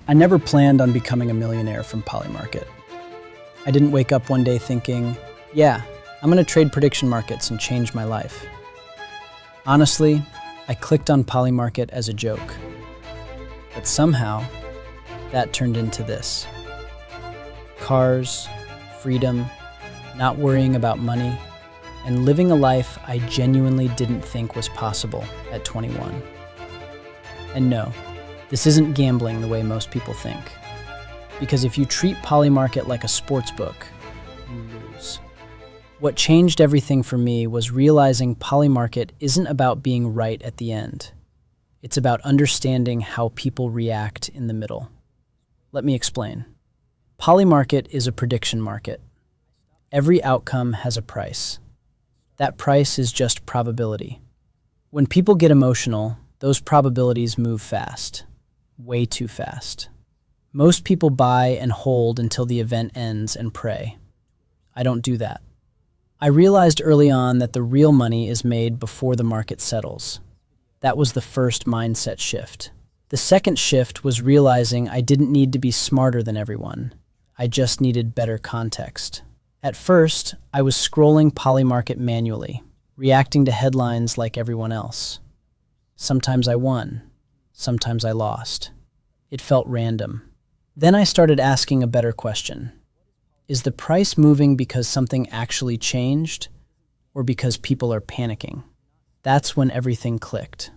I never planned on becoming a millionaire from PolyMarket. I didn't wake up one day thinking, yeah, I'm going to trade prediction markets and change my life. Honestly, I clicked on PolyMarket as a joke. But somehow, that turned into this. Cars, freedom, not worrying about money, and living a life I genuinely didn't think was possible at 21. And no, this isn't gambling the way most people think. Because if you treat PolyMarket like a sports book, you lose. What changed everything for me was realizing PolyMarket isn't about being right at the end. It's about understanding how people react in the middle. Let me explain. PolyMarket is a prediction market. Every outcome has a price. That price is just probability. When people get emotional, those probabilities move fast. Way too fast. Most people buy and hold until the event ends and pray. I don't do that. I realized early on that the real money is made before the market settles. That was the first mindset shift. The second shift was realizing I didn't need to be smarter than everyone. I just needed better context. At first, I was scrolling PolyMarket manually, reacting to headlines like everyone else. Sometimes I won. Sometimes I lost. It felt random. Then I started asking a better question. Is the price moving because something actually changed, or because people are panicking? That's when everything clicked.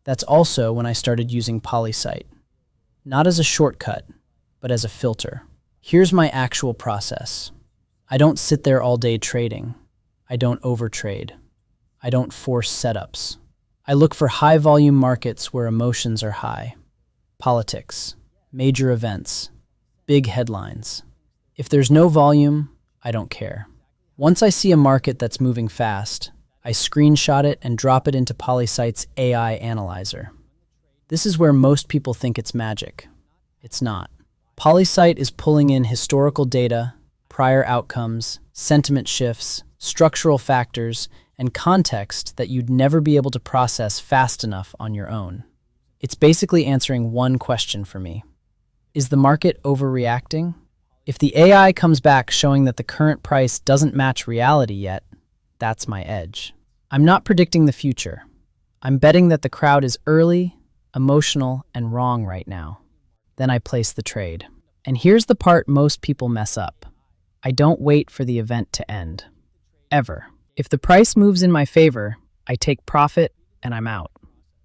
That's also when I started using PolySight. Not as a shortcut, but as a filter. Here's my actual process. I don't sit there all day trading. I don't overtrade. I don't force setups. I look for high-volume markets where emotions are high. Politics, major events, big headlines. If there's no volume, I don't care. Once I see a market that's moving fast, I screenshot it and drop it into PolySight's AI analyzer. This is where most people think it's magic. It's not. PolySight is pulling in historical data, prior outcomes, sentiment shifts, structural factors, and context that you'd never be able to process fast enough on your own. It's basically answering one question for me. Is the market overreacting? If the AI comes back showing that the current price doesn't match reality yet, that's my edge. I'm not predicting the future. I'm betting that the crowd is early, emotional, and wrong right now. Then I place the trade. And here's the part most people mess up. I don't wait for the event to end. Ever. If the price moves in my favor, I take profit and I'm out.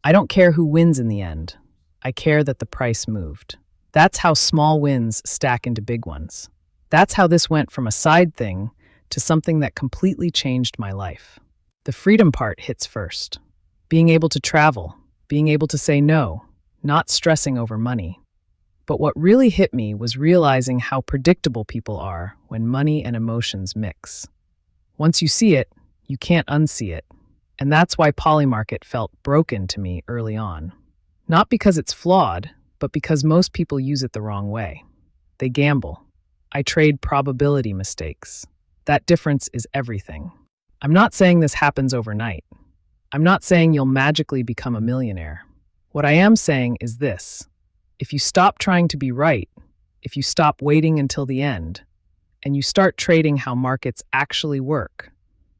I don't care who wins in the end. I care that the price moved. That's how small wins stack into big ones. That's how this went from a side thing to something that completely changed my life. The freedom part hits first. Being able to travel, being able to say no, not stressing over money. But what really hit me was realizing how predictable people are when money and emotions mix. Once you see it, you can't unsee it. And that's why PolyMarket felt broken to me early on. Not because it's flawed, but because most people use it the wrong way. They gamble. I trade probability mistakes. That difference is everything. I'm not saying this happens overnight. I'm not saying you'll magically become a millionaire. What I am saying is this. If you stop trying to be right, if you stop waiting until the end, and you start trading how markets actually work,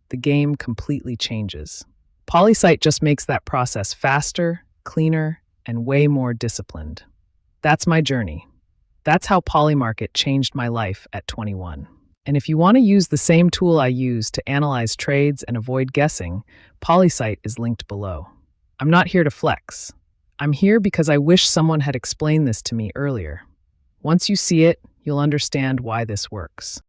the game completely changes. PolySight just makes that process faster, cleaner, and way more disciplined. That's my journey. That's how PolyMarket changed my life at 21. And if you want to use the same tool I use to analyze trades and avoid guessing, PolySight is linked below. I'm not here to flex. I'm here because I wish someone had explained this to me earlier. Once you see it, you'll understand why this works.